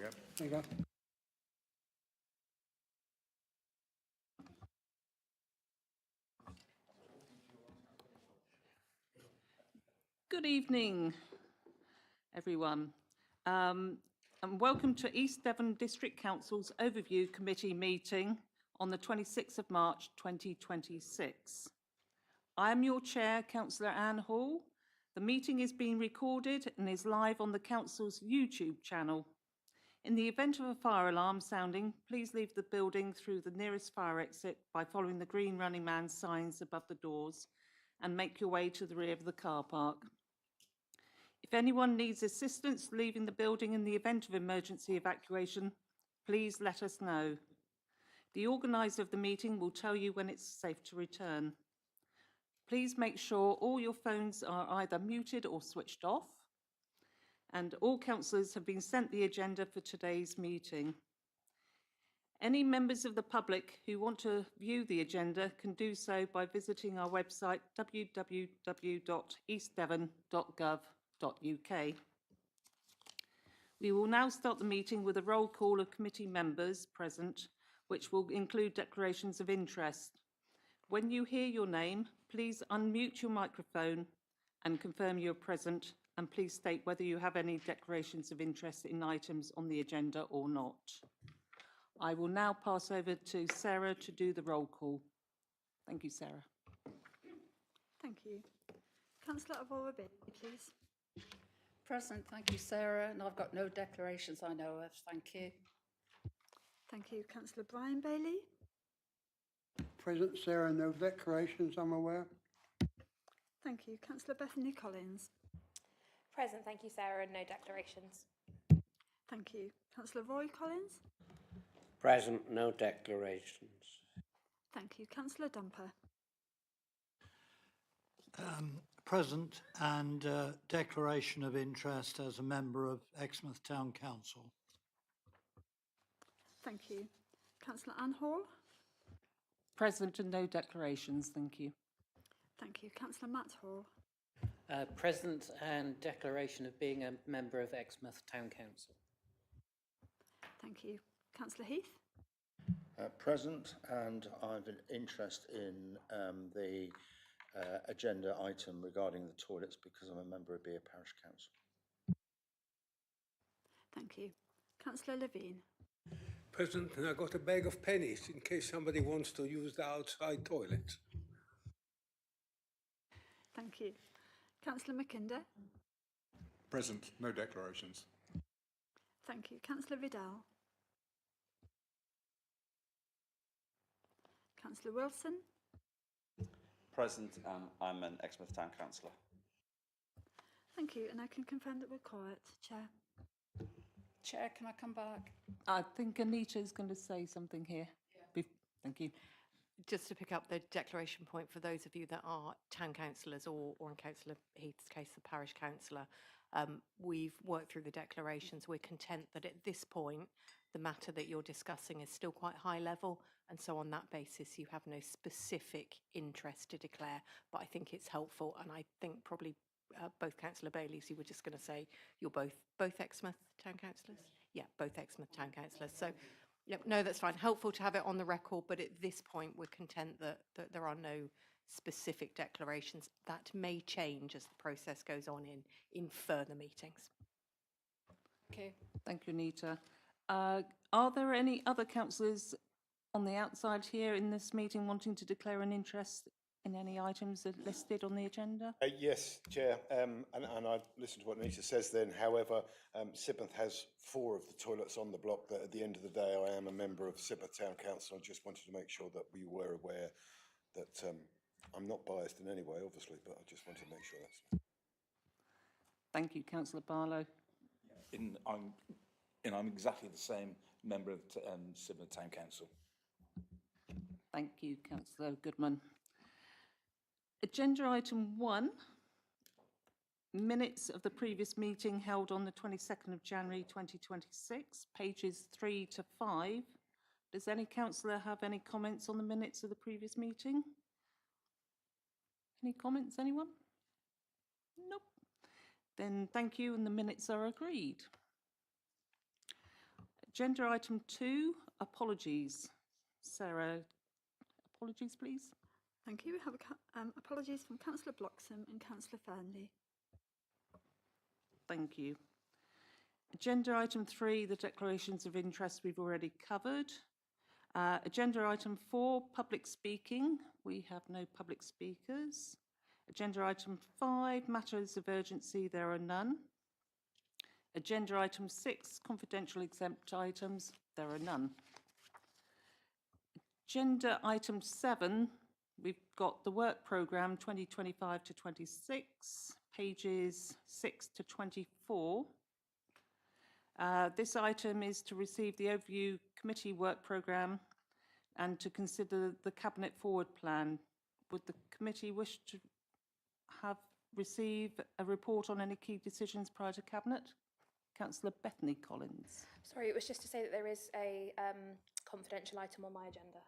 go. There you go. Good evening, everyone, and welcome to East Devon District Council's Overview Committee meeting on the 26th of March 2026. I am your chair, Councillor Anne Hall. The meeting is being recorded and is live on the Council's YouTube channel. In the event of a fire alarm sounding, please leave the building through the nearest fire exit by following the green running man signs above the doors and make your way to the rear of the car park. If anyone needs assistance leaving the building in the event of emergency evacuation, please let us know. The organiser of the meeting will tell you when it's safe to return. Please make sure all your phones are either muted or switched off, and all councillors have been sent the agenda for today's meeting. Any members of the public who want to view the agenda can do so by visiting our website www.eastdevon.gov.uk. We will now start the meeting with a roll call of committee members present, which will include declarations of interest. When you hear your name, please unmute your microphone and confirm you're present, and please state whether you have any declarations of interest in items on the agenda or not. I will now pass over to Sarah to do the roll call. Thank you, Sarah. Thank you. Councillor Aurora Bailey, please. Present, thank you, Sarah, and I've got no declarations I know of, thank you. Thank you. Councillor Brian Bailey. Present, Sarah, no declarations, I'm aware. Thank you. Councillor Bethany Collins. Present, thank you, Sarah, and no declarations. Thank you. Councillor Roy Collins. Present, no declarations. Thank you. Councillor Dumper. Present and declaration of interest as a member of Exmouth Town Council. Thank you. Councillor Anne Hall. Present and no declarations, thank you. Thank you. Councillor Matt Hall. Present and declaration of being a member of Exmouth Town Council. Thank you. Councillor Heath. Present, and I have an interest in the agenda item regarding the toilets because I'm a member of Beer Parish Council. Thank you. Councillor Levine. Present, and I got a bag of pennies in case somebody wants to use the outside toilet. Thank you. Councillor McKinder. Present, no declarations. Thank you. Councillor Vidal. Councillor Wilson. Present, I'm an Exmouth Town Councillor. Thank you. And I can confirm that we're quiet. Chair. Chair, can I come back? I think Anita is going to say something here. Thank you. Just to pick up the declaration point for those of you that are town councillors or in Councillor Heath's case, the parish councillor, we've worked through the declarations. We're content that at this point, the matter that you're discussing is still quite high level. And so on that basis, you have no specific interest to declare. But I think it's helpful. And I think probably both Councillor Baileys, you were just going to say you're both Exmouth town councillors? Yeah, both Exmouth town councillors. So yep, no, that's fine. Helpful to have it on the record, but at this point, we're content that there are no specific declarations. That may change as the process goes on in further meetings. Okay. Thank you, Anita. Are there any other councillors on the outside here in this meeting wanting to declare an interest in any items that are listed on the agenda? Yes, Chair, and I've listened to what Anita says then. However, Sidmouth has 4 of the toilets on the block that at the end of the day I am a member of Sidmouth Town Council. I just wanted to make sure that we were aware that I'm not biased in any way, obviously, but I just wanted to make sure that's... Thank you, Councillor Barlow. I'm exactly the same member of Sidmouth Town Council. Thank you, Councillor Goodman. Agenda item 1, minutes of the previous meeting held on the 22nd of January 2026, pages 3 to 5. Does any councillor have any comments on the minutes of the previous meeting? Any comments, anyone? Nope. Then thank you, and the minutes are agreed. Agenda item 2, apologies. Sarah, apologies, please. Thank you. We have apologies from Councillor Bloxham and Councillor Fernley. Thank you. Agenda item 3, the declarations of interest we've already covered. Agenda item 4, public speaking. We have no public speakers. Agenda item 5, matters of urgency. There are none. Agenda item 6, confidential exempt items. There are none. Agenda item 7, we've got the work programme 2025 to 26, pages 6 to 24. This item is to receive the overview committee work programme and to consider the cabinet forward plan. Would the committee wish to receive a report on any key decisions prior to cabinet? Councillor Bethany Collins. Sorry, it was just to say that there is a confidential item on my agenda.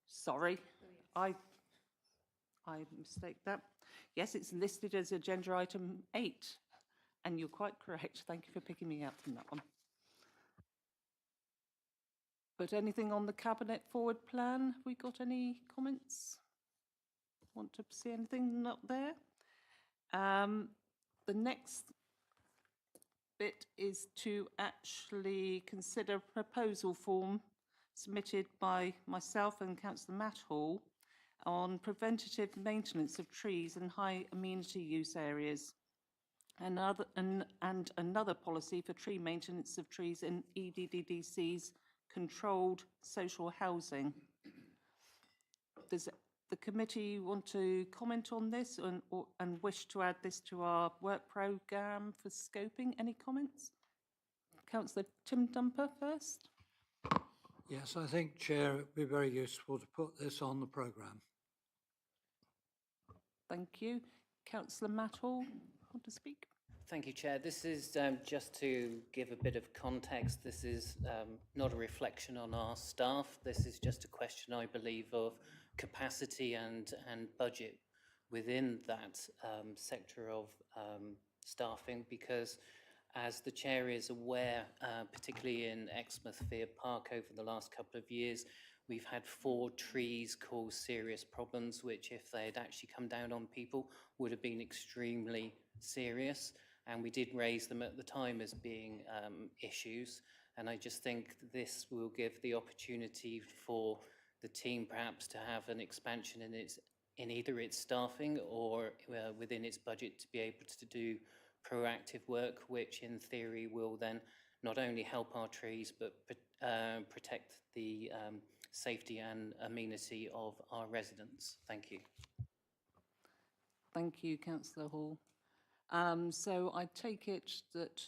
Sorry, I mistake that. Yes, it's listed as agenda item 8, and you're quite correct. Thank you for picking me up from that one. But anything on the cabinet forward plan? Have we got any comments? Want to see anything not there? The next bit is to actually consider a proposal form submitted by myself and Councillor Matt Hall on preventative maintenance of trees in high amenity use areas, and another policy for tree maintenance of trees in EDDDC's controlled social housing. Does the committee want to comment on this and wish to add this to our work programme for scoping? Any comments? Councillor Tim Dumper first. Yes, I think, Chair, it would be very useful to put this on the programme. Thank you. Councillor Matt Hall, want to speak? Thank you, Chair. This is just to give a bit of context. This is not a reflection on our staff. This is just a question, I believe, of capacity and budget within that sector of staffing, because as the Chair is aware, particularly in Exmouth Fear Park over the last couple of years, we've had 4 trees cause serious problems, which if they had actually come down on people would have been extremely serious. And we did raise them at the time as being issues. And I just think this will give the opportunity for the team perhaps to have an expansion in either its staffing or within its budget to be able to do proactive work, which in theory will then not only help our trees but protect the safety and amenity of our residents. Thank you. Thank you, Councillor Hall. So I take it that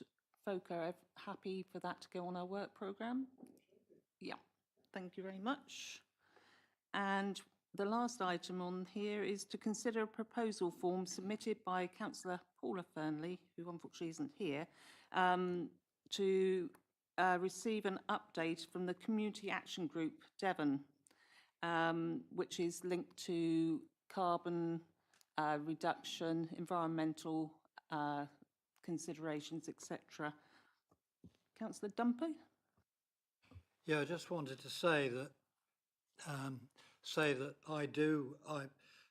folk are happy for that to go on our work programme? Yeah, thank you very much. And the last item on here is to consider a proposal form submitted by Councillor Paula Fernley, who unfortunately isn't here, to receive an update from the Community Action Group Devon, which is linked to carbon reduction, environmental considerations, etc. Councillor Dumper? Yeah, I just wanted to say that I'm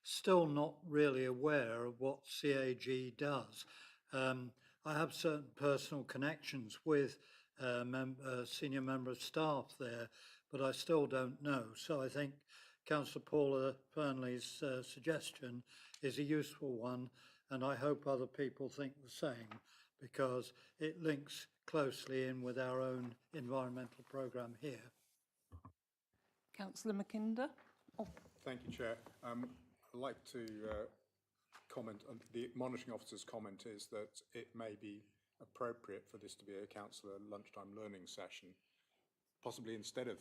still not really aware of what CAG does. I have certain personal connections with a senior member of staff there, but I still don't know. So I think Councillor Paula Fernley's suggestion is a useful one, and I hope other people think the same, because it links closely in with our own environmental programme here. Councillor Mackinder? Oh. Thank you, Chair. I'd like to comment on the monitoring officer's comment is that it may be appropriate for this to be a councillor lunchtime learning session, possibly instead of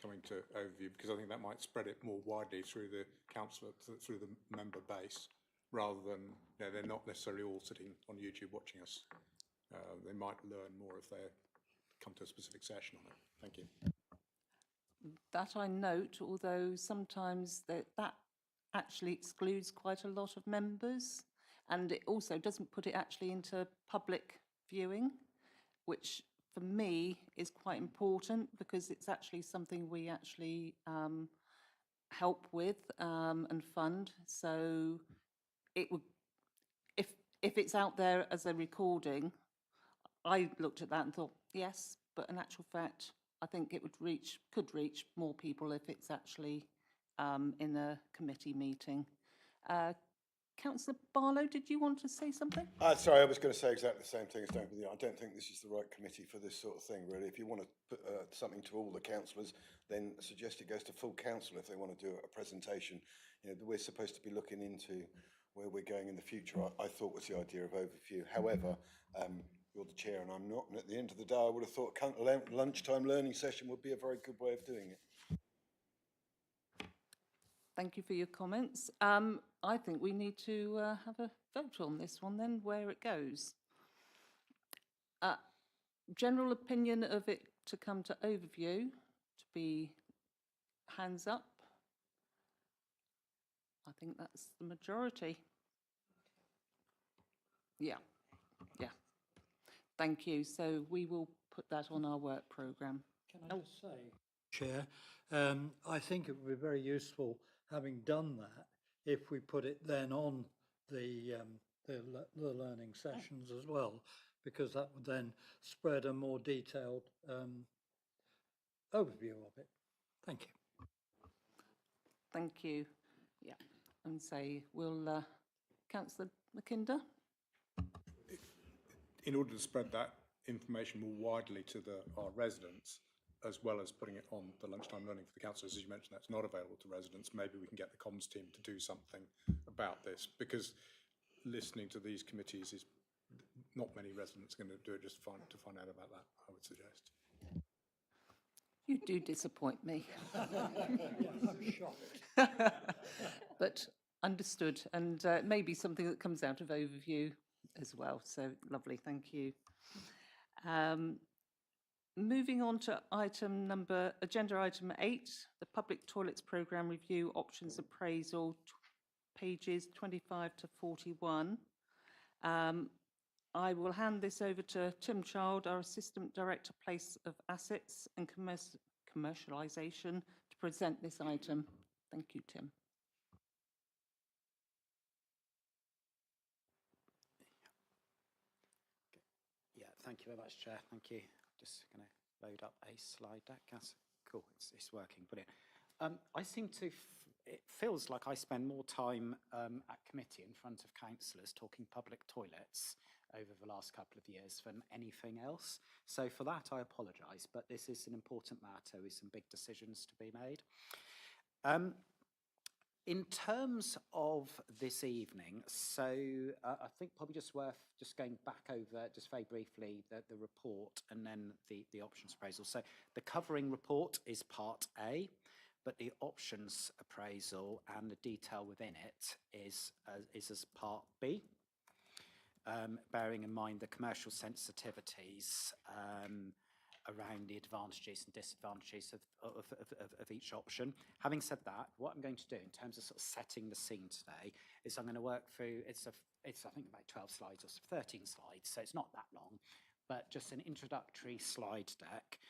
coming to overview, because I think that might spread it more widely through the councillor, through the member base, rather than, you know, they're not necessarily all sitting on YouTube watching us. They might learn more if they come to a specific session on it. Thank you. That I note, although sometimes that actually excludes quite a lot of members. And it also doesn't put it actually into public viewing, which for me is quite important because it's actually something we actually help with and fund. So it would, if it's out there as a recording, I looked at that and thought, yes, but in actual fact, I think it could reach more people if it's actually in a committee meeting. Councillor Barlow, did you want to say something? Sorry, I was going to say exactly the same thing as David. I don't think this is the right committee for this sort of thing, really. If you want to put something to all the councillors, then suggest it goes to full council if they want to do a presentation. You know, we're supposed to be looking into where we're going in the future. I thought was the idea of overview. However, you're the chair and I'm not. And at the end of the day, I would have thought lunchtime learning session would be a very good way of doing it. Thank you for your comments. I think we need to have a vote on this one then, where it goes. General opinion of it to come to overview, to be hands up. I think that's the majority. Yeah. Thank you. So we will put that on our work programme. Can I just say, Chair, I think it would be very useful, having done that, if we put it then on the learning sessions as well, because that would then spread a more detailed overview of it. Thank you. Thank you. Yeah. And say, will Councillor Mackinder? In order to spread that information more widely to our residents, as well as putting it on the lunchtime learning for the councillors, as you mentioned, that's not available to residents. Maybe we can get the comms team to do something about this, because listening to these committees is not many residents are going to do it just to find out about that, I would suggest. You do disappoint me. I'm shocked. But understood, and maybe something that comes out of overview as well. So lovely, thank you. Moving on to agenda item 8, the Public Toilets Programme Review Options Appraisal, pages 25 to 41. I will hand this over to Tim Child, our Assistant Director, Place of Assets and Commercialisation, to present this item. Thank you, Tim. Yeah, thank you very much, Chair. Thank you. Just going to load up a slide deck. That's cool. It's working. Brilliant. I seem to. It feels like I spend more time at committee in front of councillors talking public toilets over the last couple of years than anything else. So for that, I apologise. But this is an important matter with some big decisions to be made. In terms of this evening, so I think probably just worth just going back over just very briefly the report and then the options appraisal. So the covering report is part A, but the options appraisal and the detail within it is as part B, bearing in mind the commercial sensitivities around the advantages and disadvantages of each option. Having said that, what I'm going to do in terms of sort of setting the scene today is I'm going to work through, it's I think about 12 slides or 13 slides, so it's not that long, but just an introductory slide deck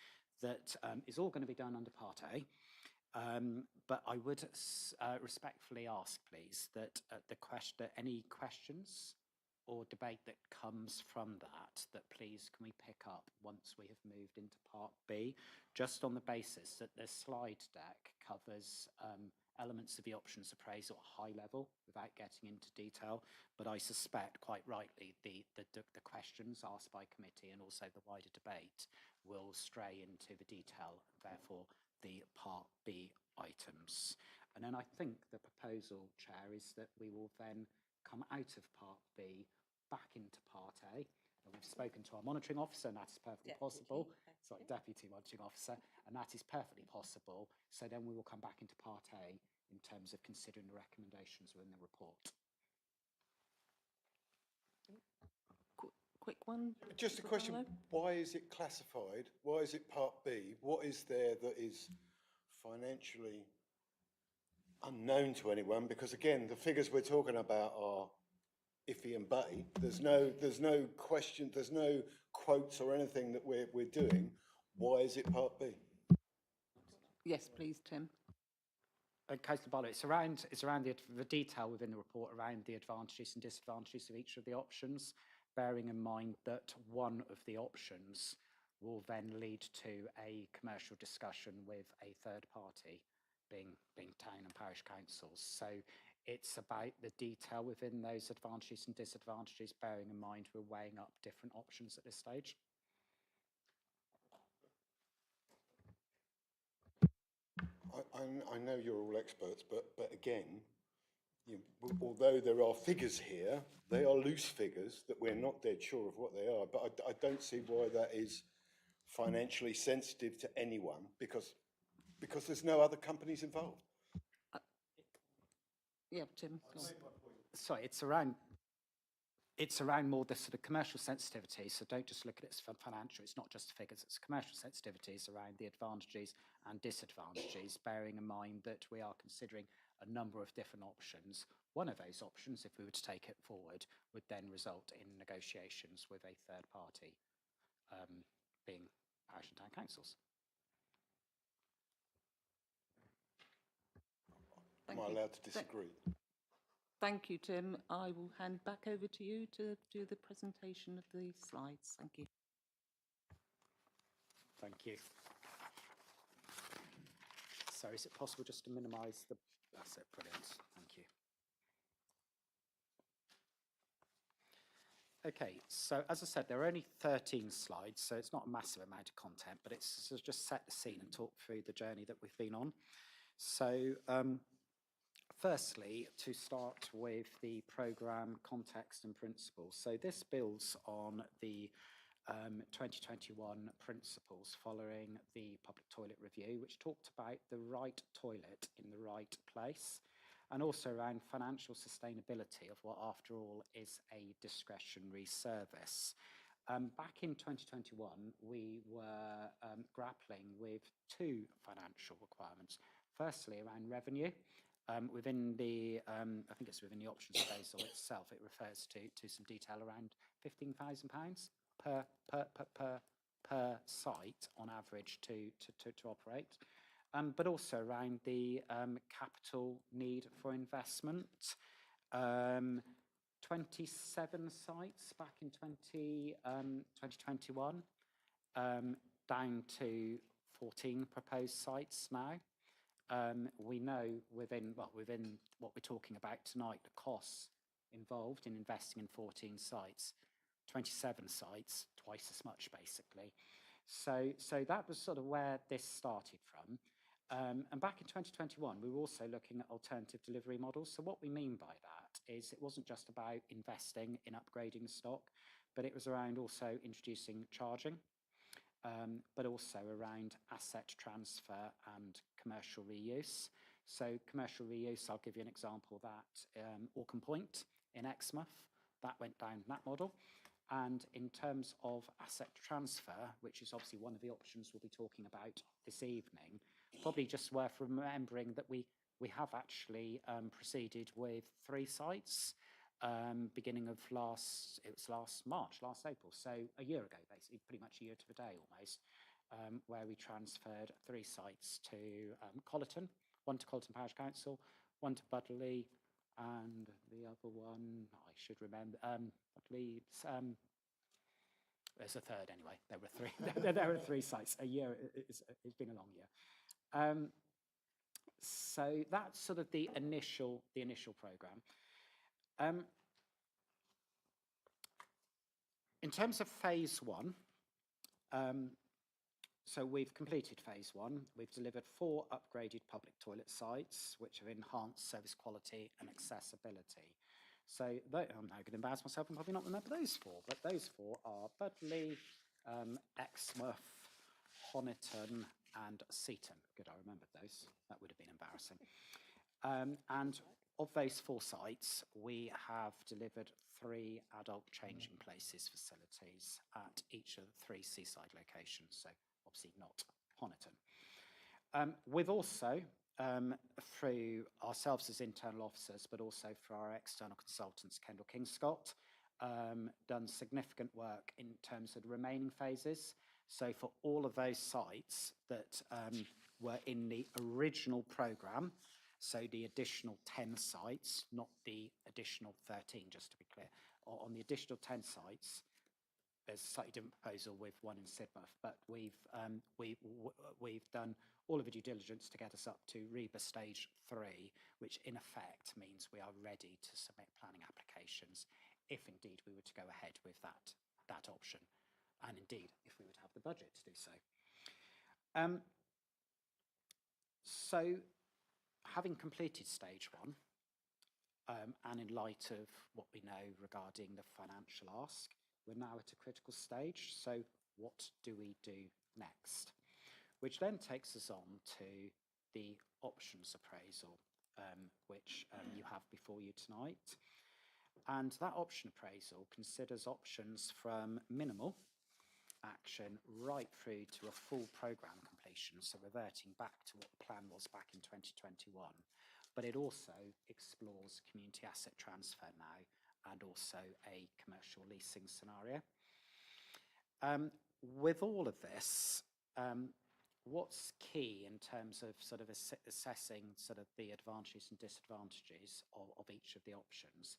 that is all going to be done under part A. But I would respectfully ask, please, that any questions or debate that comes from that please can we pick up once we have moved into part B, just on the basis that the slide deck covers elements of the options appraisal at a high level without getting into detail, but I suspect quite rightly the questions asked by committee and also the wider debate will stray into the detail, therefore the part B items. And then I think the proposal, Chair, is that we will then come out of part B back into part A. And we've spoken to our monitoring officer, and that is perfectly possible. Sorry, Deputy Monitoring Officer, and that is perfectly possible. So then we will come back into part A in terms of considering the recommendations within the report. Quick one. Just a question, why is it classified? Why is it part B? What is there that is financially unknown to anyone? Because again, the figures we're talking about are iffy and butty. There's no question, there's no quotes or anything that we're doing. Why is it Part B? Yes, please, Tim. Councillor Barlow, it's around the detail within the report around the advantages and disadvantages of each of the options, bearing in mind that one of the options will then lead to a commercial discussion with a third party, being town and parish councils. So it's about the detail within those advantages and disadvantages, bearing in mind we're weighing up different options at this stage. I know you're all experts, but again, although there are figures here, they are loose figures that we're not dead sure of what they are. But I don't see why that is financially sensitive to anyone, because there's no other companies involved. Yeah, Tim. Go on. Sorry, it's around more the sort of commercial sensitivity. So don't just look at it as financial. It's not just figures. It's commercial sensitivities around the advantages and disadvantages, bearing in mind that we are considering a number of different options. One of those options, if we were to take it forward, would then result in negotiations with a third party, being parish and town councils. Am I allowed to disagree? Thank you, Tim. I will hand back over to you to do the presentation of the slides. Thank you. Thank you. So is it possible just to minimise the... That's it, brilliant. Thank you. Okay, so as I said, there are only 13 slides, so it's not a massive amount of content, but it's just set the scene and talk through the journey that we've been on. So, firstly, to start with the programme context and principles. So this builds on the 2021 principles following the public toilet review, which talked about the right toilet in the right place, and also around financial sustainability of what, after all, is a discretionary service. Back in 2021, we were grappling with two financial requirements. Firstly, around revenue. Within the, I think it's within the options proposal itself, it refers to some detail around £15,000 per site on average to operate, but also around the capital need for investment. 27 sites back in 2021, down to 14 proposed sites now. We know within what we're talking about tonight, the costs involved in investing in 14 sites, 27 sites, twice as much basically. So that was sort of where this started from. And back in 2021, we were also looking at alternative delivery models. So what we mean by that is it wasn't just about investing in upgrading the stock, but it was around also introducing charging, but also around asset transfer and commercial reuse. So commercial reuse, I'll give you an example of that. Orcombe Point in Exmouth, that went down that model. And in terms of asset transfer, which is obviously one of the options we'll be talking about this evening, probably just worth remembering that we have actually proceeded with 3 sites, beginning of last March, last April, so a year ago, basically, pretty much a year to the day almost, where we transferred 3 sites to Colleton, one to Colleton Parish Council, one to Budley, and the other one, I should remember, Budley, there's a third anyway, there were 3, there were 3 sites, a year, it's been a long year. So that's sort of the initial programme. In terms of phase 1, so we've completed phase 1. We've delivered 4 upgraded public toilet sites, which have enhanced service quality and accessibility. So I'm now going to embarrass myself and probably not remember those 4, but those 4 are Budley, Exmouth, Honiton, and Seaton. Good, I remembered those. That would have been embarrassing. And of those 4 sites, we have delivered 3 adult changing places facilities at each of the 3 seaside locations, so obviously not Honiton. We've also through ourselves as internal officers, but also through our external consultants, Kendall Kingscott, done significant work in terms of the remaining phases. So for all of those sites that were in the original programme, so the additional 10 sites, not the additional 13, just to be clear, on the additional 10 sites, there's a slightly different proposal with one in Sidmouth, but we've done all of the due diligence to get us up to REBA stage 3, which in effect means we are ready to submit planning applications if indeed we were to go ahead with that option, and indeed if we would have the budget to do so. So having completed stage 1, and in light of what we know regarding the financial ask, we're now at a critical stage. So what do we do next? Which then takes us on to the options appraisal, which you have before you tonight. And that option appraisal considers options from minimal action right through to a full programme completion, so reverting back to what the plan was back in 2021. But it also explores community asset transfer now and also a commercial leasing scenario. With all of this, what's key in terms of sort of assessing sort of the advantages and disadvantages of each of the options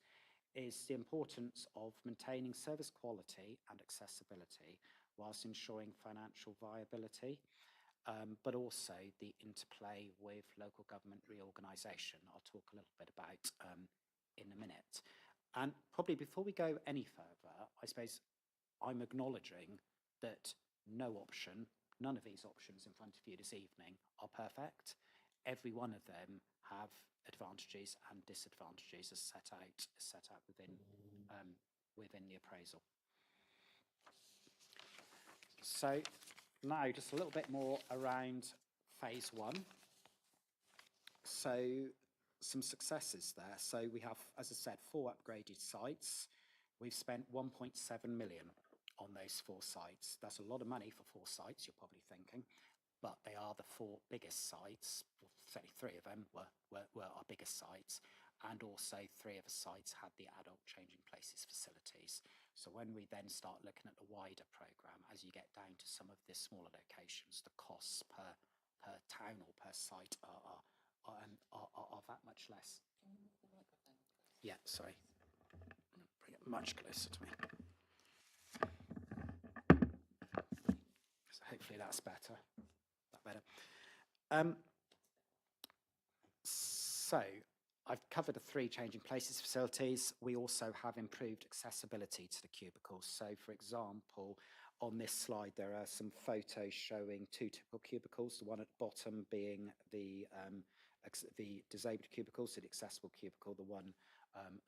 is the importance of maintaining service quality and accessibility whilst ensuring financial viability, but also the interplay with local government reorganisation. I'll talk a little bit about in a minute. And probably before we go any further, I suppose I'm acknowledging that none of these options in front of you this evening are perfect. Every one of them have advantages and disadvantages as set out within the appraisal. So now just a little bit more around phase 1. So some successes there. So we have, as I said, 4 upgraded sites. We've spent 1.7 million on those 4 sites. That's a lot of money for 4 sites, you're probably thinking, but they are the 4 biggest sites. Well, certainly 3 of them were our biggest sites, and also 3 of the sites had the adult changing places facilities. So when we then start looking at the wider programme, as you get down to some of the smaller locations, the costs per town or per site are that much less. Can you move the microphone? Yeah, sorry. Bring it much closer to me. So hopefully that's better. So I've covered the 3 changing places facilities. We also have improved accessibility to the cubicles. So for example, on this slide, there are some photos showing 2 typical cubicles, the one at the bottom being the disabled cubicle, so the accessible cubicle, the one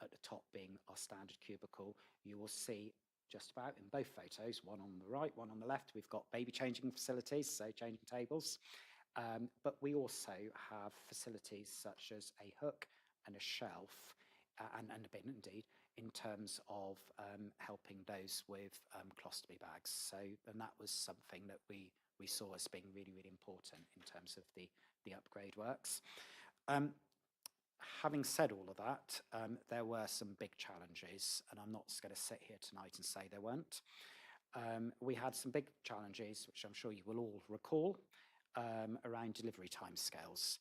at the top being our standard cubicle. You will see just about in both photos, one on the right, one on the left, we've got baby changing facilities, so changing tables. But we also have facilities such as a hook and a shelf, and a bin indeed, in terms of helping those with colostomy bags. So, and that was something that we saw as being really, really important in terms of the upgrade works. Having said all of that, there were some big challenges, and I'm not going to sit here tonight and say there weren't. We had some big challenges, which I'm sure you will all recall, around delivery timescales.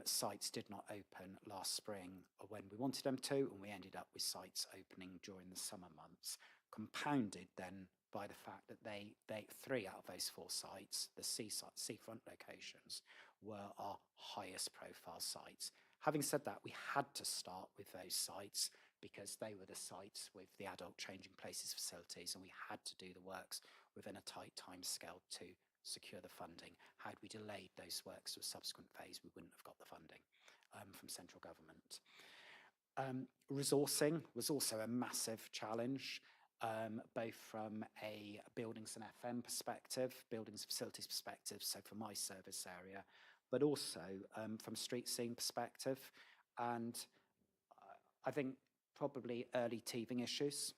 Sites did not open last spring when we wanted them to, and we ended up with sites opening during the summer months, compounded then by the fact that 3 out of those 4 sites, the seafront locations, were our highest profile sites. Having said that, we had to start with those sites because they were the sites with the adult changing places facilities, and we had to do the works within a tight time scale to secure the funding. Had we delayed those works to a subsequent phase, we wouldn't have got the funding from central government. Resourcing was also a massive challenge, both from a buildings and FM perspective, buildings and facilities perspective, so for my service area, but also from a street scene perspective. And I think probably early teething issues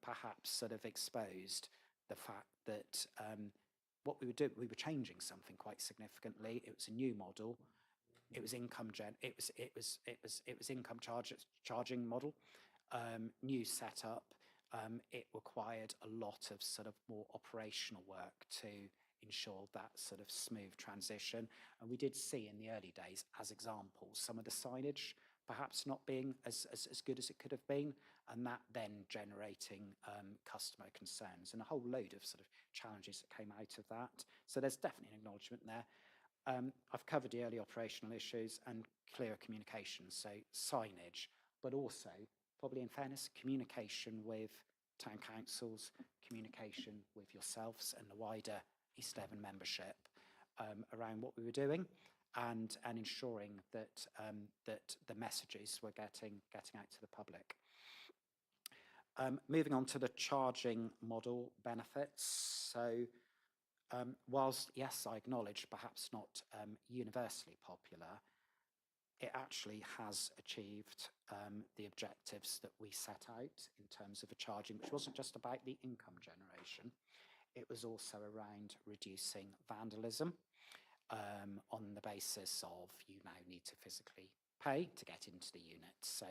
perhaps sort of exposed the fact that what we were doing, we were changing something quite significantly. It was a new model. it was income charging model, new setup. It required a lot of sort of more operational work to ensure that sort of smooth transition. And we did see in the early days, as examples, some of the signage perhaps not being as good as it could have been, and that then generating customer concerns and a whole load of sort of challenges that came out of that. So there's definitely an acknowledgement there. I've covered the early operational issues and clearer communication, so signage, but also, probably in fairness, communication with town councils, communication with yourselves and the wider East Devon membership around what we were doing, and ensuring that that the messages were getting out to the public. Moving on to the charging model benefits. So whilst, yes, I acknowledge perhaps not universally popular, it actually has achieved the objectives that we set out in terms of a charging, which wasn't just about the income generation. It was also around reducing vandalism on the basis of you now need to physically pay to get into the unit. So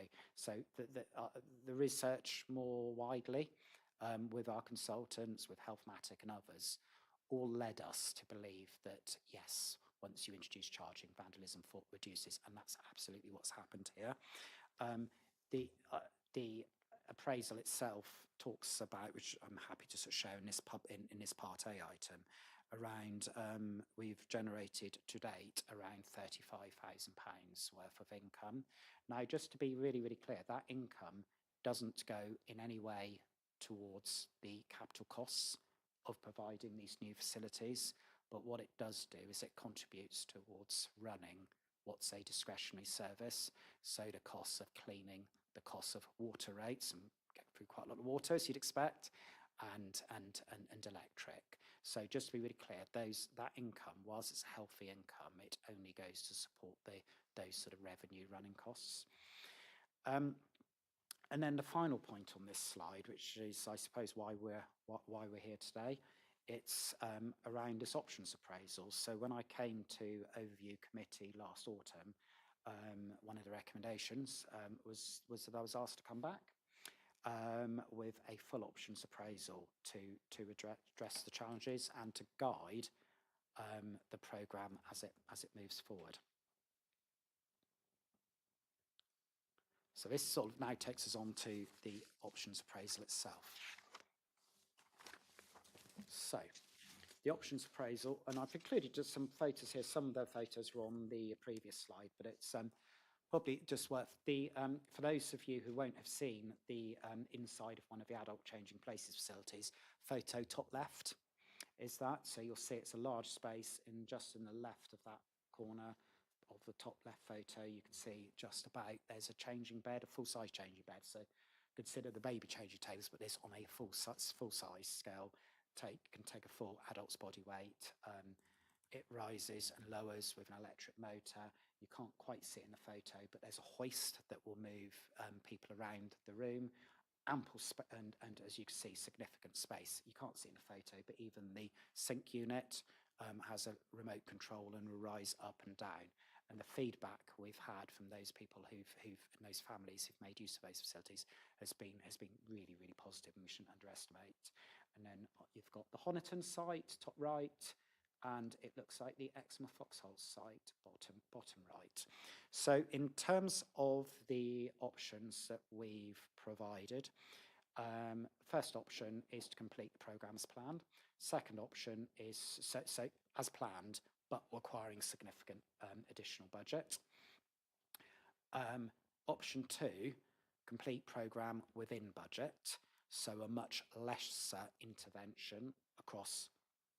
the research more widely with our consultants, with Healthmatic and others, all led us to believe that, yes, once you introduce charging, vandalism reduces, and that's absolutely what's happened here. The appraisal itself talks about, which I'm happy to sort of show in this Part A item, around we've generated to date around £35,000 worth of income. Now, just to be really, really clear, that income doesn't go in any way towards the capital costs of providing these new facilities, but what it does do is it contributes towards running what's a discretionary service, so the costs of cleaning, the costs of water rates, and get through quite a lot of water as you'd expect, and electric. So just to be really clear, that income, whilst it's a healthy income, it only goes to support those sort of revenue running costs. And then the final point on this slide, which is, I suppose, why we're here today, it's around this options appraisal. So when I came to Overview Committee last autumn, one of the recommendations was that I was asked to come back with a full options appraisal to address the challenges and to guide the programme as it moves forward. So this sort of now takes us on to the options appraisal itself. So the options appraisal, and I've included just some photos here. Some of the photos were on the previous slide, but it's probably just worth for those of you who won't have seen the inside of one of the adult changing places facilities, photo top left is that. So you'll see it's a large space, and just in the left of that corner of the top left photo, you can see just about there's a changing bed, a full-size changing bed. So consider the baby changing tables, but this on a full-size scale can take a full adult's body weight. It rises and lowers with an electric motor. You can't quite see it in the photo, but there's a hoist that will move people around the room. Ample and as you can see, significant space. You can't see in the photo, but even the sink unit has a remote control and will rise up and down. And the feedback we've had from those people and those families who've made use of those facilities has been really, really positive, and we shouldn't underestimate. And then you've got the Honiton site, top right, and it looks like the Exmoor Foxhole site, bottom right. So in terms of the options that we've provided, first option is to complete the programme as planned. Second option is so as planned, but requiring significant additional budget. Option 2, complete programme within budget, so a much lesser intervention across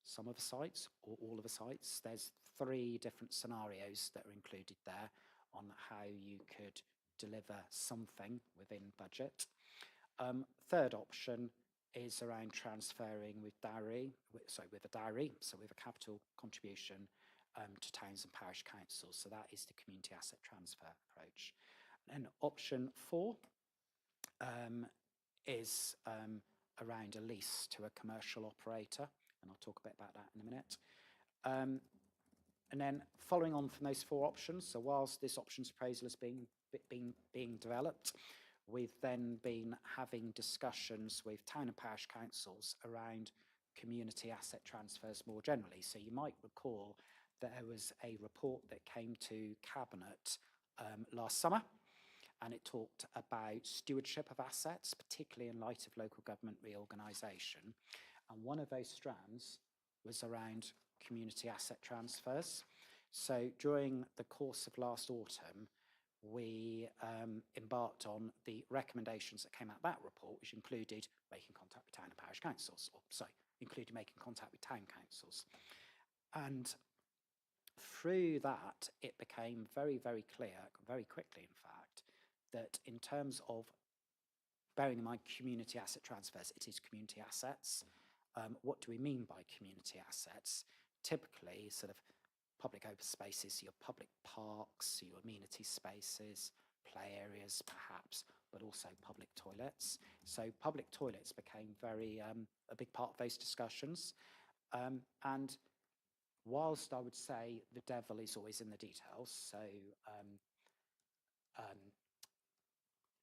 some of the sites or all of the sites. There's 3 different scenarios that are included there on how you could deliver something within budget. Third option is around transferring with a dowry, so with a capital contribution to towns and parish councils. So that is the community asset transfer approach. And option 4 is around a lease to a commercial operator, and I'll talk a bit about that in a minute. And then following on from those 4 options, so whilst this options appraisal is being developed, we've then been having discussions with town and parish councils around community asset transfers more generally. So you might recall there was a report that came to Cabinet last summer, and it talked about stewardship of assets, particularly in light of local government reorganisation. And one of those strands was around community asset transfers. So during the course of last autumn, we embarked on the recommendations that came out of that report, which included making contact with town and parish councils, including making contact with town councils. And through that, it became very, very clear, very quickly in fact, that in terms of bearing in mind community asset transfers, it is community assets. What do we mean by community assets? Typically, sort of public open spaces, your public parks, your amenity spaces, play areas perhaps, but also public toilets. So public toilets became very a big part of those discussions. And whilst I would say the devil is always in the details, so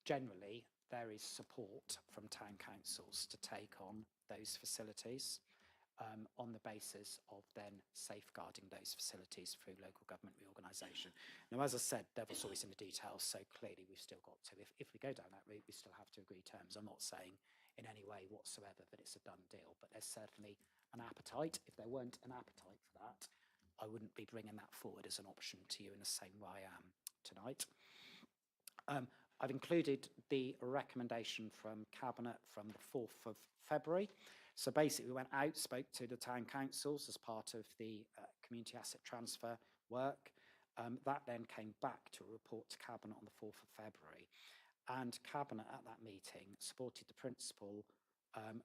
generally there is support from town councils to take on those facilities on the basis of then safeguarding those facilities through local government reorganisation. Now, as I said, devil's always in the details, so clearly we've still got to, if we go down that route, we still have to agree terms. I'm not saying in any way whatsoever that it's a done deal, but there's certainly an appetite. If there weren't an appetite for that, I wouldn't be bringing that forward as an option to you in the same way I am tonight. I've included the recommendation from Cabinet from the 4th of February. So basically we went out, spoke to the town councils as part of the community asset transfer work. That then came back to a report to Cabinet on the 4th of February. And Cabinet at that meeting supported the principle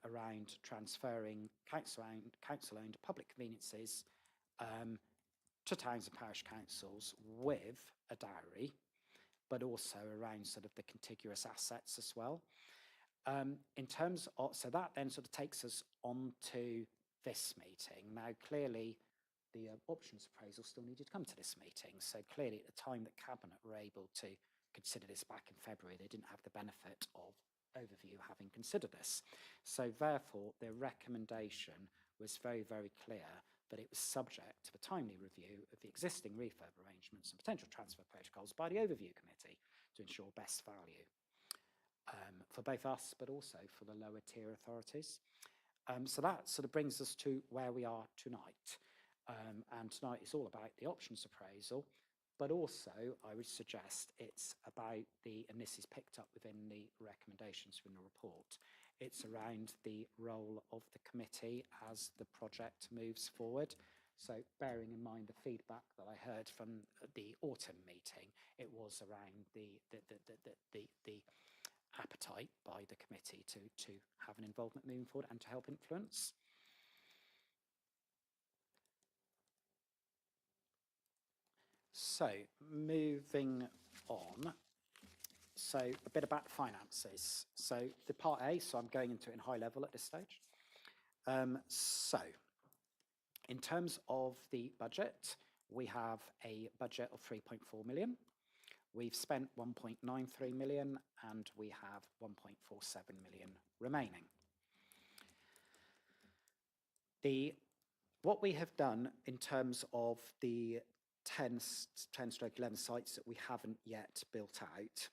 around transferring council-owned public conveniences to towns and parish councils with a dowry, but also around sort of the contiguous assets as well. In terms of, so that then sort of takes us on to this meeting. Now, clearly, the options appraisal still needed to come to this meeting. So clearly, at the time that Cabinet were able to consider this back in February, they didn't have the benefit of overview having considered this. So therefore, their recommendation was very, very clear that it was subject to a timely review of the existing refurb arrangements and potential transfer protocols by the overview committee to ensure best value for both us, but also for the lower tier authorities. So that sort of brings us to where we are tonight. And tonight is all about the options appraisal, but also I would suggest it's about and this is picked up within the recommendations from the report, it's around the role of the committee as the project moves forward. So bearing in mind the feedback that I heard from the autumn meeting, it was around the appetite by the committee to have an involvement moving forward and to help influence. So moving on, so a bit about the finances. So the part A, so I'm going into it in high level at this stage. So in terms of the budget, we have a budget of 3.4 million. We've spent 1.93 million and we have 1.47 million remaining. What we have done in terms of the 10/11 sites that we haven't yet built out,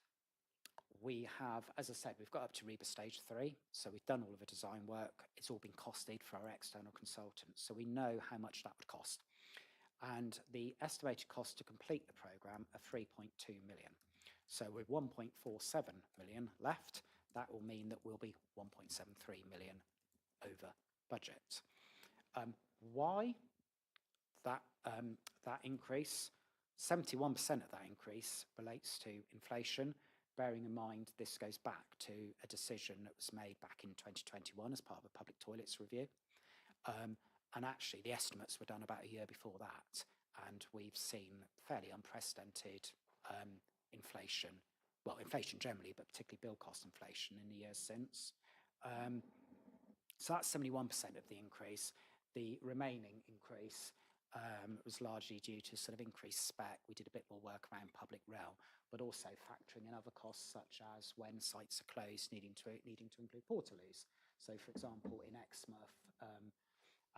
we have, as I said, we've got up to REBA stage 3. So we've done all of the design work. It's all been costed for our external consultants. So we know how much that would cost. And the estimated cost to complete the programme are 3.2 million. So with 1.47 million left, that will mean that we'll be 1.73 million over budget. Why that increase? 71% of that increase relates to inflation, bearing in mind this goes back to a decision that was made back in 2021 as part of a public toilets review. And actually the estimates were done about a year before that, and we've seen fairly unprecedented inflation, well, inflation generally, but particularly bill cost inflation in the years since. So that's 71% of the increase. The remaining increase was largely due to sort of increased spec. We did a bit more work around public realm, but also factoring in other costs such as when sites are closed, needing to include portaloos. So, for example, in Exmouth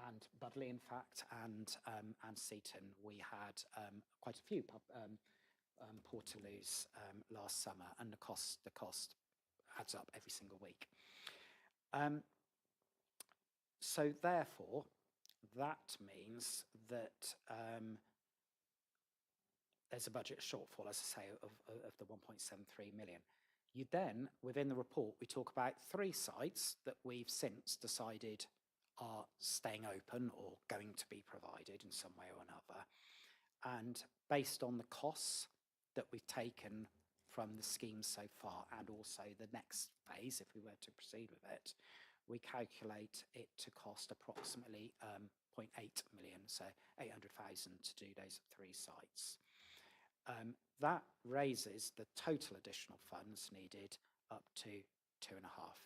and Budley, in fact, and Seaton, we had quite a few portaloos last summer, and the cost adds up every single week. So therefore, that means that there's a budget shortfall, as I say, of the 1.73 million. You then, within the report, we talk about 3 sites that we've since decided are staying open or going to be provided in some way or another. And based on the costs that we've taken from the scheme so far, and also the next phase, if we were to proceed with it, we calculate it to cost approximately 0.8 million, so 800,000 to do those 3 sites. That raises the total additional funds needed up to 2.5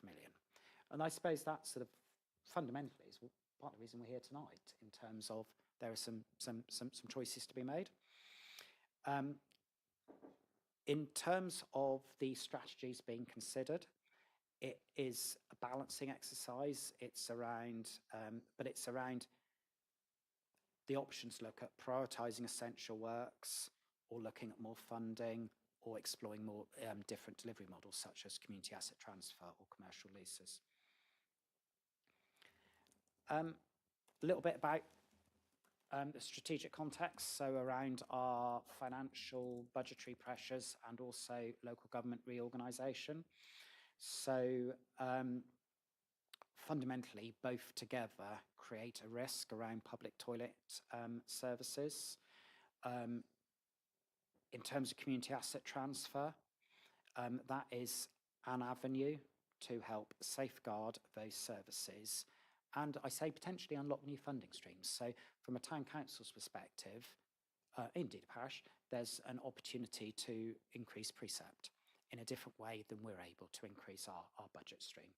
million. And I suppose that sort of fundamentally is part of the reason we're here tonight, in terms of there are some choices to be made. In terms of the strategies being considered, it is a balancing exercise. It's around, but it's around the options to look at prioritising essential works, or looking at more funding, or exploring more different delivery models, such as community asset transfer or commercial leases. A little bit about the strategic context, so around our financial budgetary pressures and also local government reorganisation. So fundamentally, both together create a risk around public toilet services. In terms of community asset transfer, that is an avenue to help safeguard those services, and I say potentially unlock new funding streams. So from a town council's perspective, indeed a parish, there's an opportunity to increase precept in a different way than we're able to increase our budget stream.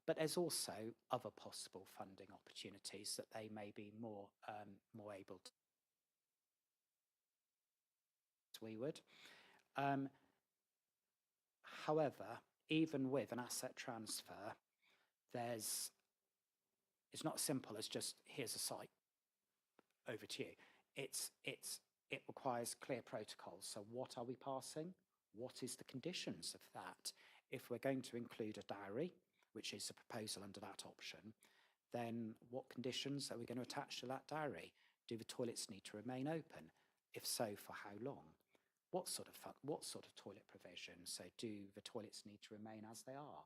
But there's also other possible funding opportunities that they may be more able to. We would. However, even with an asset transfer, it's not as simple as just here's a site, over to you. It requires clear protocols. So what are we passing? What is the conditions of that? If we're going to include a dowry, which is a proposal under that option, then what conditions are we going to attach to that dowry? Do the toilets need to remain open? If so, for how long? What sort of toilet provision? So do the toilets need to remain as they are?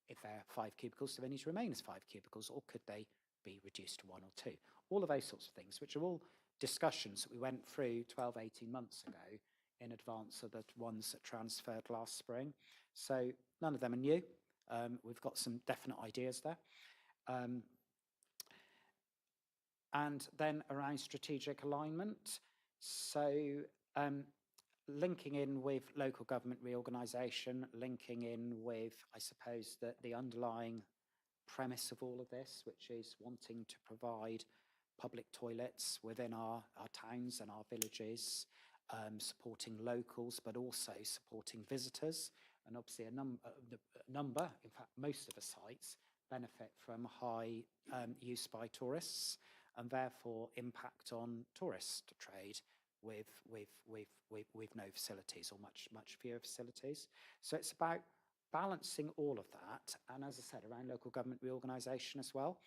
If they're 5 cubicles, do they need to remain as 5 cubicles, or could they be reduced to 1 or 2? All of those sorts of things, which are all discussions that we went through 12, 18 months ago in advance of the ones that transferred last spring. So none of them are new. We've got some definite ideas there. And then around strategic alignment. So linking in with local government reorganisation, linking in with, I suppose, the underlying premise of all of this, which is wanting to provide public toilets within our towns and our villages, supporting locals, but also supporting visitors. And obviously a number, in fact, most of the sites benefit from high use by tourists, and therefore impact on tourist trade with no facilities, or much fewer facilities. So it's about balancing all of that, and as I said, around local government reorganisation as well.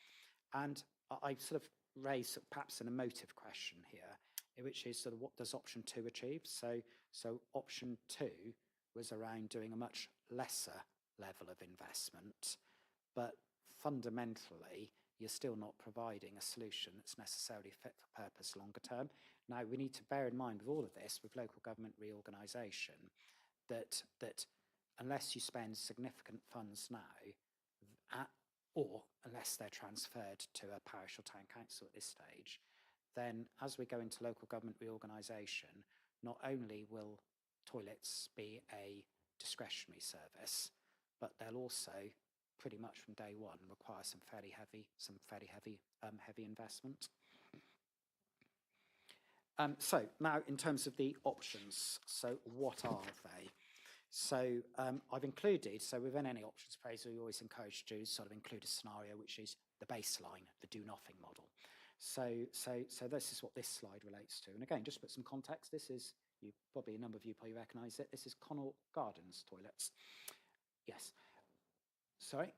And I sort of raise perhaps an emotive question here, which is sort of what does option 2 achieve? So option 2 was around doing a much lesser level of investment, but fundamentally you're still not providing a solution that's necessarily fit for purpose longer term. Now, we need to bear in mind with all of this, with local government reorganisation, that unless you spend significant funds now, or unless they're transferred to a parish or town council at this stage, then as we go into local government reorganisation, not only will toilets be a discretionary service, but they'll also, pretty much from day one, require some fairly heavy investment. So now in terms of the options, so what are they? So I've included, so within any options appraisal, you always encourage to sort of include a scenario which is the baseline, the do nothing model. So this is what this slide relates to. And again, just to put some context, this is, a number of you probably recognise it, this is Connaught Gardens toilets. Yes. Sorry?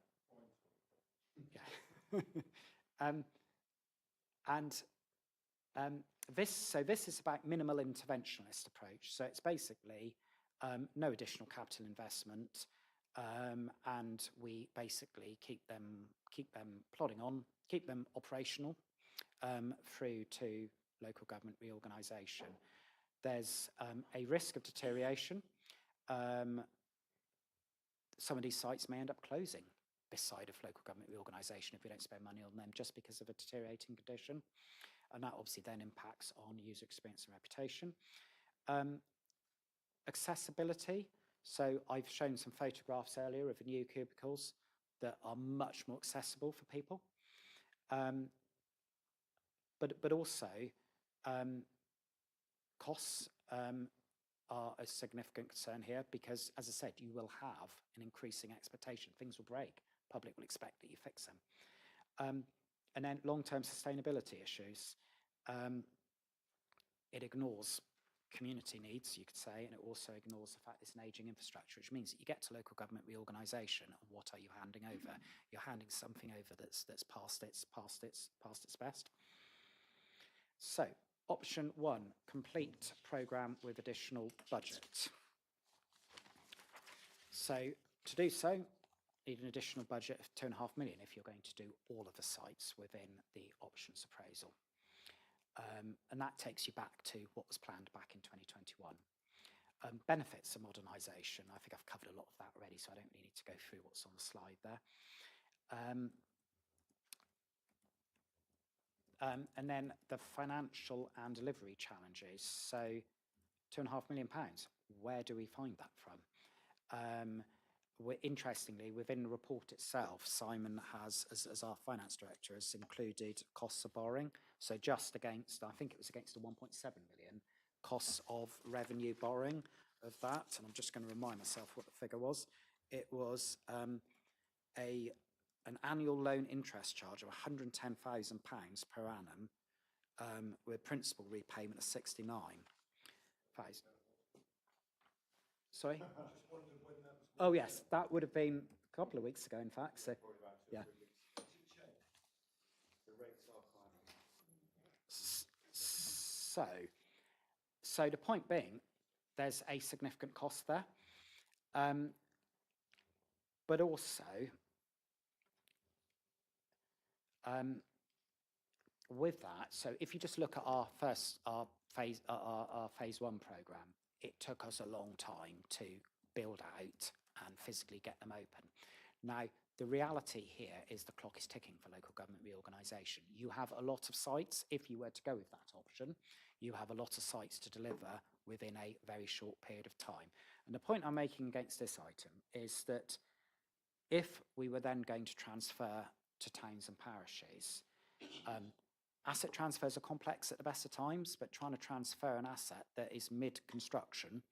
Yeah. This is about minimal interventionist approach. So it's basically no additional capital investment, and we basically keep them plodding on, keep them operational through to local government reorganisation. There's a risk of deterioration. Some of these sites may end up closing this side of local government reorganisation if we don't spend money on them just because of a deteriorating condition. And that obviously then impacts on user experience and reputation. Accessibility. So I've shown some photographs earlier of the new cubicles that are much more accessible for people. But also costs are a significant concern here because, as I said, you will have an increasing expectation. Things will break. Public will expect that you fix them. And then long-term sustainability issues. It ignores community needs, you could say, and it also ignores the fact it's an ageing infrastructure, which means that you get to local government reorganisation, and what are you handing over? You're handing something over that's past its best. So, option 1, complete programme with additional budget. So, to do so, need an additional budget of £2.5 million if you're going to do all of the sites within the options appraisal. And that takes you back to what was planned back in 2021. Benefits of modernisation. I think I've covered a lot of that already, so I don't really need to go through what's on the slide there. And then the financial and delivery challenges. So £2.5 million, where do we find that from? Interestingly, within the report itself, Simon has, as our finance director, has included costs of borrowing. So just against, I think it was against the 1.7 million costs of revenue borrowing of that. And I'm just going to remind myself what the figure was. It was an annual loan interest charge of £110,000 per annum with principal repayment of 69,000. Sorry? Oh yes, that would have been a couple of weeks ago, in fact. So, yeah. So the point being, there's a significant cost there, but also with that. So if you just look at our phase 1 program, it took us a long time to build out and physically get them open. Now, the reality here is the clock is ticking for local government reorganisation. You have a lot of sites, if you were to go with that option, you have a lot of sites to deliver within a very short period of time. And the point I'm making against this item is that if we were then going to transfer to towns and parishes, asset transfers are complex at the best of times, but trying to transfer an asset that is mid-construction,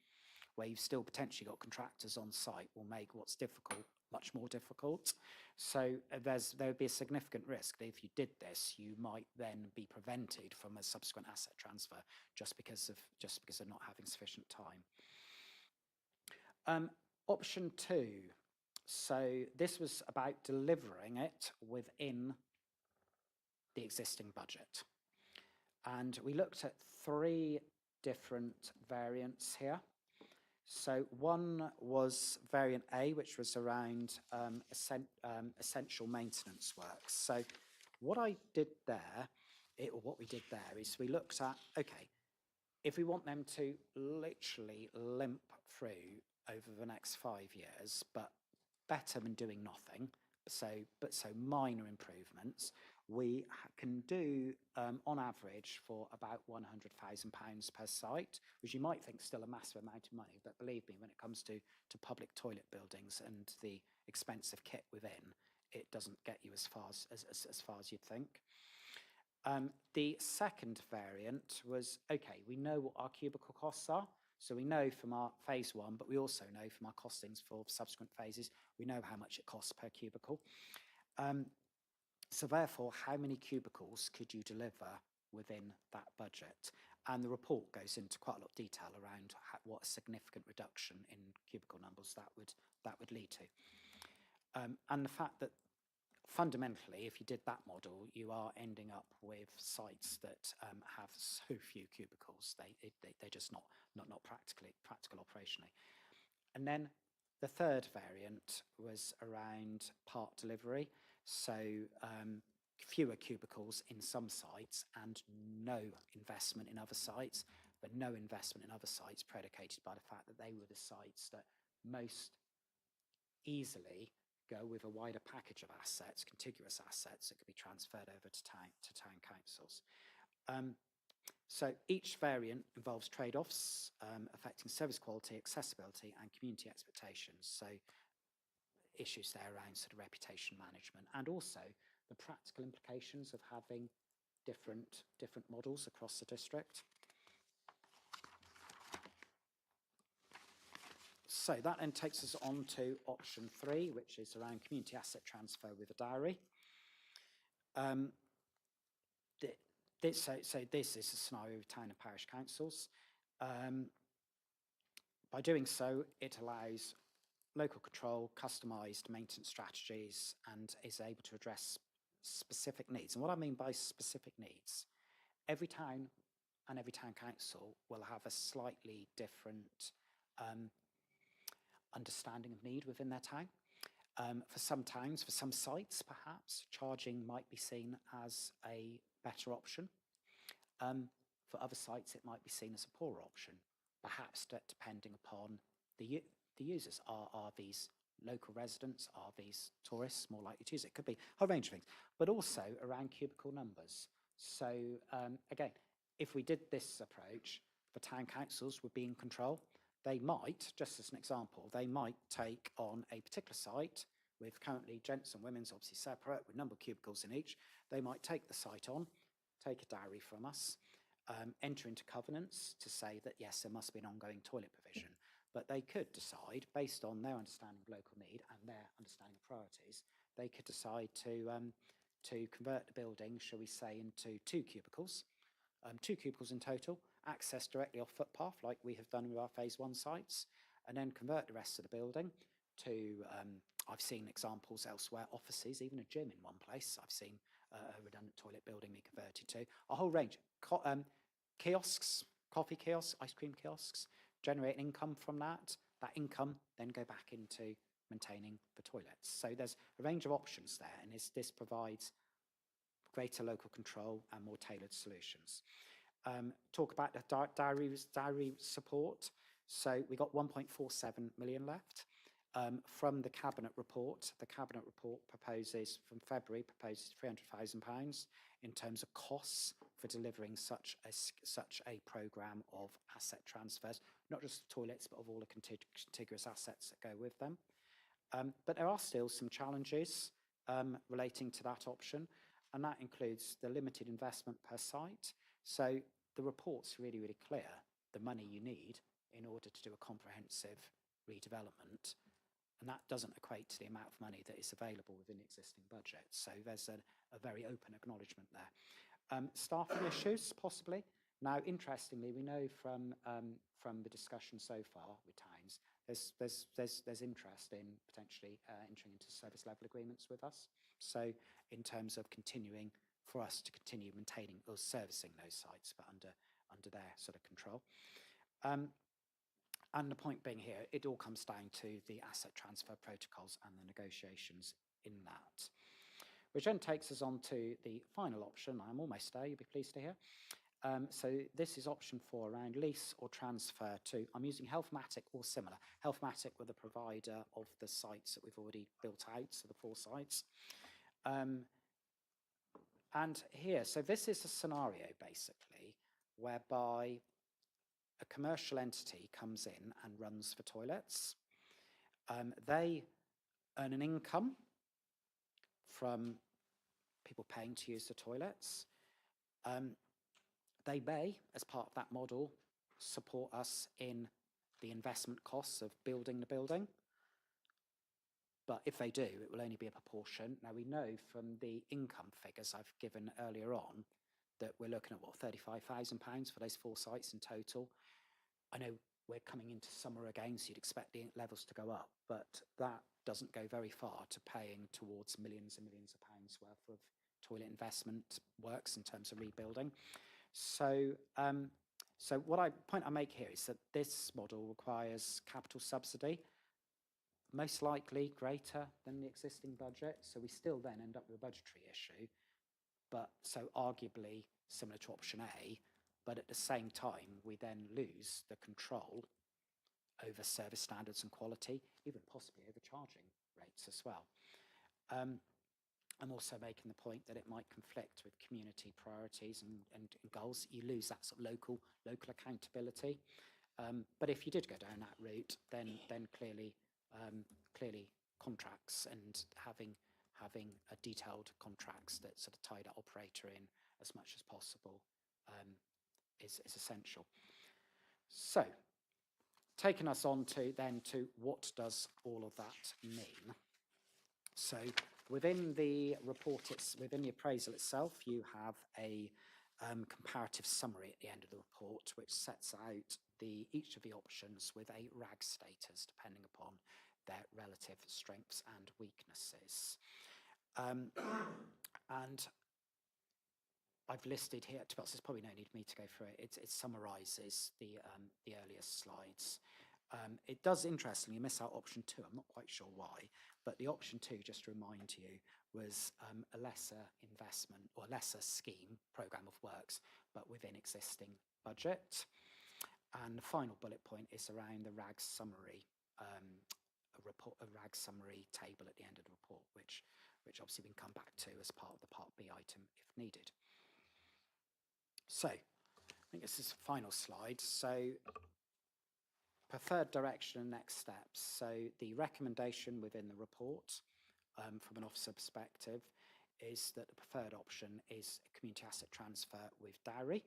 where you've still potentially got contractors on site, will make what's difficult much more difficult. So there would be a significant risk that if you did this, you might then be prevented from a subsequent asset transfer just because of not having sufficient time. Option 2. So this was about delivering it within the existing budget. And we looked at 3 different variants here. So one was variant A, which was around essential maintenance works. So what I did there, what we did there is we looked at, okay, if we want them to literally limp through over the next 5 years, but better than doing nothing, so minor improvements, we can do on average for about £100,000 per site, which you might think is still a massive amount of money, but believe me, when it comes to public toilet buildings and the expensive kit within, it doesn't get you as far as you'd think. The second variant was, okay, we know what our cubicle costs are. So we know from our phase one, but we also know from our costings for subsequent phases, we know how much it costs per cubicle. So therefore, how many cubicles could you deliver within that budget? And the report goes into quite a lot of detail around what a significant reduction in cubicle numbers that would lead to. And the fact that fundamentally, if you did that model, you are ending up with sites that have so few cubicles. They're just not practical operationally. And then the third variant was around part delivery. So fewer cubicles in some sites and no investment in other sites, but no investment in other sites predicated by the fact that they were the sites that most easily go with a wider package of assets, contiguous assets that could be transferred over to town councils. So each variant involves trade-offs affecting service quality, accessibility and community expectations. So issues there around sort of reputation management and also the practical implications of having different models across the district. So that then takes us on to option 3, which is around community asset transfer with a diary. So this is a scenario with town and parish councils. By doing so, it allows local control, customised maintenance strategies, and is able to address specific needs. And what I mean by specific needs, every town and every town council will have a slightly different understanding of need within their town. For some towns, for some sites perhaps, charging might be seen as a better option. For other sites, it might be seen as a poorer option, perhaps depending upon the users. Are these local residents, are these tourists more likely to use it? It could be a whole range of things, but also around cubicle numbers. So again, if we did this approach, the town councils would be in control. They might, just as an example, they might take on a particular site with currently gents and women's obviously separate with number of cubicles in each. They might take the site on, take a diary from us, enter into covenants to say that yes, there must be an ongoing toilet provision. But they could decide, based on their understanding of local need and their understanding of priorities, they could decide to convert the building, shall we say, into 2 cubicles, 2 cubicles in total, access directly off footpath, like we have done with our phase 1 sites, and then convert the rest of the building to, I've seen examples elsewhere, offices, even a gym in one place. I've seen a redundant toilet building be converted to. A whole range. Kiosks, coffee kiosks, ice cream kiosks, generate income from that. That income then go back into maintaining the toilets. So there's a range of options there, and this provides greater local control and more tailored solutions. Talk about the diary support. So we got 1.47 million left. From the Cabinet report proposes, from February, proposes £300,000 in terms of costs for delivering such a programme of asset transfers, not just the toilets, but of all the contiguous assets that go with them. But there are still some challenges relating to that option, and that includes the limited investment per site. So the report's really, really clear, the money you need in order to do a comprehensive redevelopment. And that doesn't equate to the amount of money that is available within the existing budget. So there's a very open acknowledgement there. Staffing issues, possibly. Now, interestingly, we know from the discussion so far with towns, there's interest in potentially entering into service level agreements with us. So in terms of continuing, for us to continue maintaining or servicing those sites, but under their sort of control. And the point being here, it all comes down to the asset transfer protocols and the negotiations in that. Which then takes us on to the final option. I'm almost there, you'll be pleased to hear. So this is option 4 around lease or transfer to, I'm using Healthmatic or similar. Healthmatic were the provider of the sites that we've already built out, so the 4 sites. And here, so this is a scenario basically whereby a commercial entity comes in and runs for toilets. They earn an income from people paying to use the toilets. They may, as part of that model, support us in the investment costs of building the building. But if they do, it will only be a proportion. Now, we know from the income figures I've given earlier on that we're looking at, what, £35,000 for those 4 sites in total. I know we're coming into summer again, so you'd expect the levels to go up, but that doesn't go very far to paying towards millions and millions of pounds worth of toilet investment works in terms of rebuilding. So, point I make here is that this model requires capital subsidy, most likely greater than the existing budget. So we still then end up with a budgetary issue, but so arguably similar to option A, but at the same time, we then lose the control over service standards and quality, even possibly overcharging rates as well. I'm also making the point that it might conflict with community priorities and goals. You lose that sort of local accountability. But if you did go down that route, then clearly contracts and having a detailed contracts that sort of tie that operator in as much as possible is essential. So, taking us on to what does all of that mean? So, within the report, within the appraisal itself, you have a comparative summary at the end of the report, which sets out each of the options with a RAG status, depending upon their relative strengths and weaknesses. And I've listed here, to be honest, there's probably no need for me to go through it. It summarises the earliest slides. It does, interestingly, miss out option 2. I'm not quite sure why, but the option 2, just to remind you, was a lesser investment or lesser scheme, programme of works, but within existing budget. And the final bullet point is around the RAG summary, a RAG summary table at the end of the report, which obviously we can come back to as part of the Part B item if needed. So, I think this is the final slide. So, preferred direction and next steps. So, the recommendation within the report from an officer perspective is that the preferred option is a community asset transfer with dowry,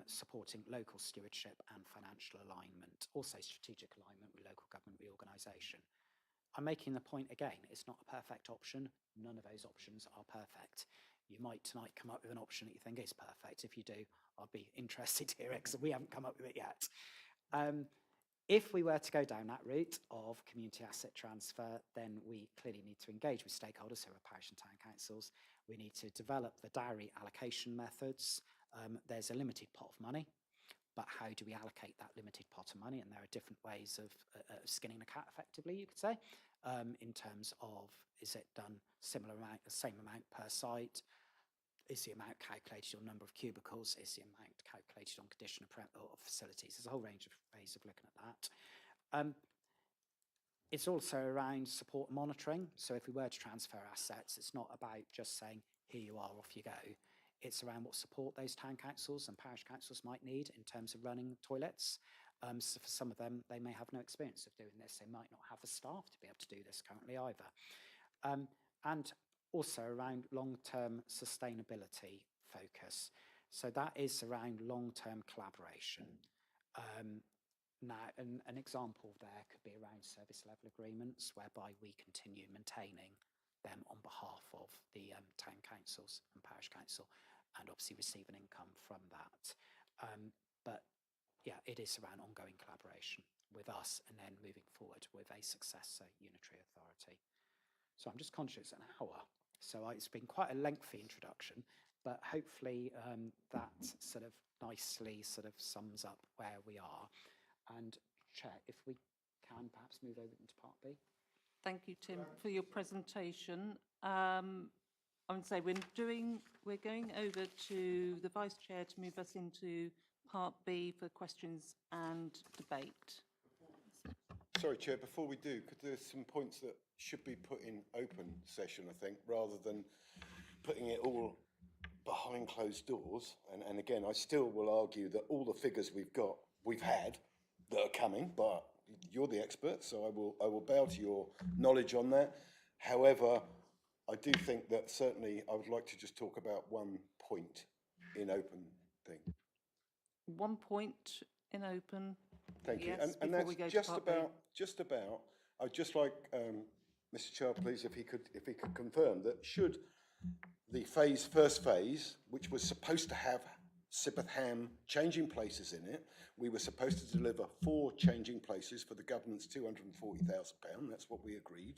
supporting local stewardship and financial alignment, also strategic alignment with local government reorganisation. I'm making the point again, it's not a perfect option. None of those options are perfect. You might tonight come up with an option that you think is perfect. If you do, I'll be interested to hear it, because we haven't come up with it yet. If we were to go down that route of community asset transfer, then we clearly need to engage with stakeholders, who are parish and town councils. We need to develop the dowry allocation methods. There's a limited pot of money, but how do we allocate that limited pot of money? And there are different ways of skinning the cat, effectively, you could say, in terms of, is it done same amount per site? Is the amount calculated on number of cubicles? Is the amount calculated on condition of facilities? There's a whole range of ways of looking at that. It's also around support monitoring. So if we were to transfer assets, it's not about just saying, here you are, off you go. It's around what support those town councils and parish councils might need in terms of running toilets. So for some of them, they may have no experience of doing this. They might not have the staff to be able to do this currently either. And also around long-term sustainability focus. So that is around long-term collaboration. Now, an example there could be around service level agreements, whereby we continue maintaining them on behalf of the town councils and parish council, and obviously receive an income from that. But yeah, it is around ongoing collaboration with us, and then moving forward with a successor unitary authority. So I'm just conscious an hour. So it's been quite a lengthy introduction, but hopefully that sort of nicely sort of sums up where we are. And Chair, if we can perhaps move over into Part B. Thank you, Tim, for your presentation. I would say we're going over to the Vice Chair to move us into Part B for questions and debate. Sorry, Chair, before we do, could there some points that should be put in open session, I think, rather than putting it all behind closed doors? And again, I still will argue that all the figures we've had that are coming, but you're the expert, so I will bow to your knowledge on that. However, I do think that certainly I would like to just talk about one point in open thing. 1 point in open. Thank you. Yes, And before that's we go to just part B. about, I'd just like, Mr. Child, please, if he could confirm that should the first phase, which was supposed to have Sidmouth Ham changing places in it, we were supposed to deliver 4 changing places for the government's £240,000. That's what we agreed.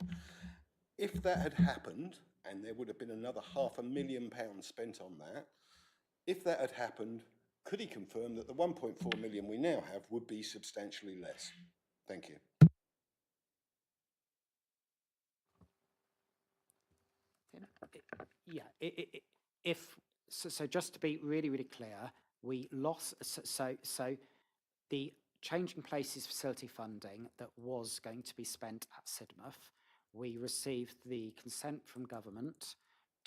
If that had happened, and there would have been another £500,000 spent on that, if that had happened, could he confirm that the 1.4 million we now have would be substantially less? Thank you. Yeah, so just to be really, really clear, we lost, so the changing places facility funding that was going to be spent at Sidmouth, we received the consent from government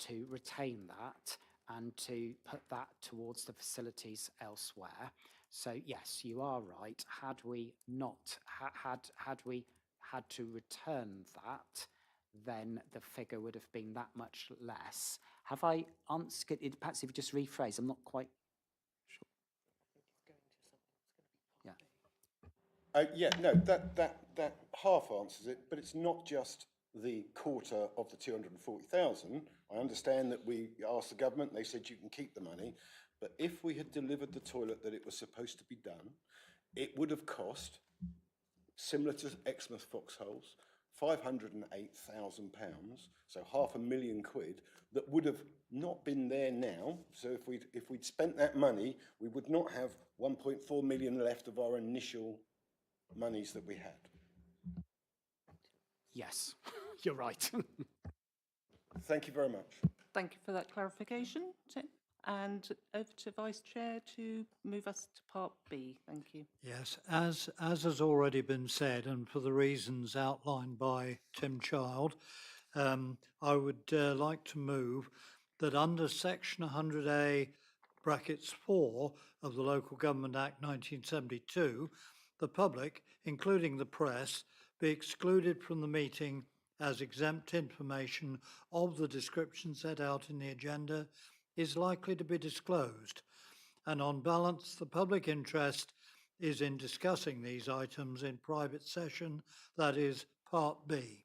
to retain that and to put that towards the facilities elsewhere. So yes, you are right. Had we not, had we had to return that, then the figure would have been that much less. Have I answered it? Perhaps if you just rephrase, I'm not quite sure. Yeah, no, that half answers it, but it's not just the quarter of the 240,000. I understand that we asked the government, they said you can keep the money, but if we had delivered the toilet that it was supposed to be done, it would have cost, similar to Exmouth Foxholes, £508,000, so £500,000 that would have not been there now. So if we'd spent that money, we would not have 1.4 million left of our initial monies that we had. Yes, you're right. Thank you very much. Thank you for that clarification, Tim. And over to Vice Chair to move us to part B. Thank you. Yes, as has already been said, and for the reasons outlined by Tim Child, I would like to move that under Section 100A brackets 4 of the Local Government Act 1972, the public, including the press, be excluded from the meeting as exempt information of the description set out in the agenda is likely to be disclosed. And on balance, the public interest is in discussing these items in private session, that is Part B.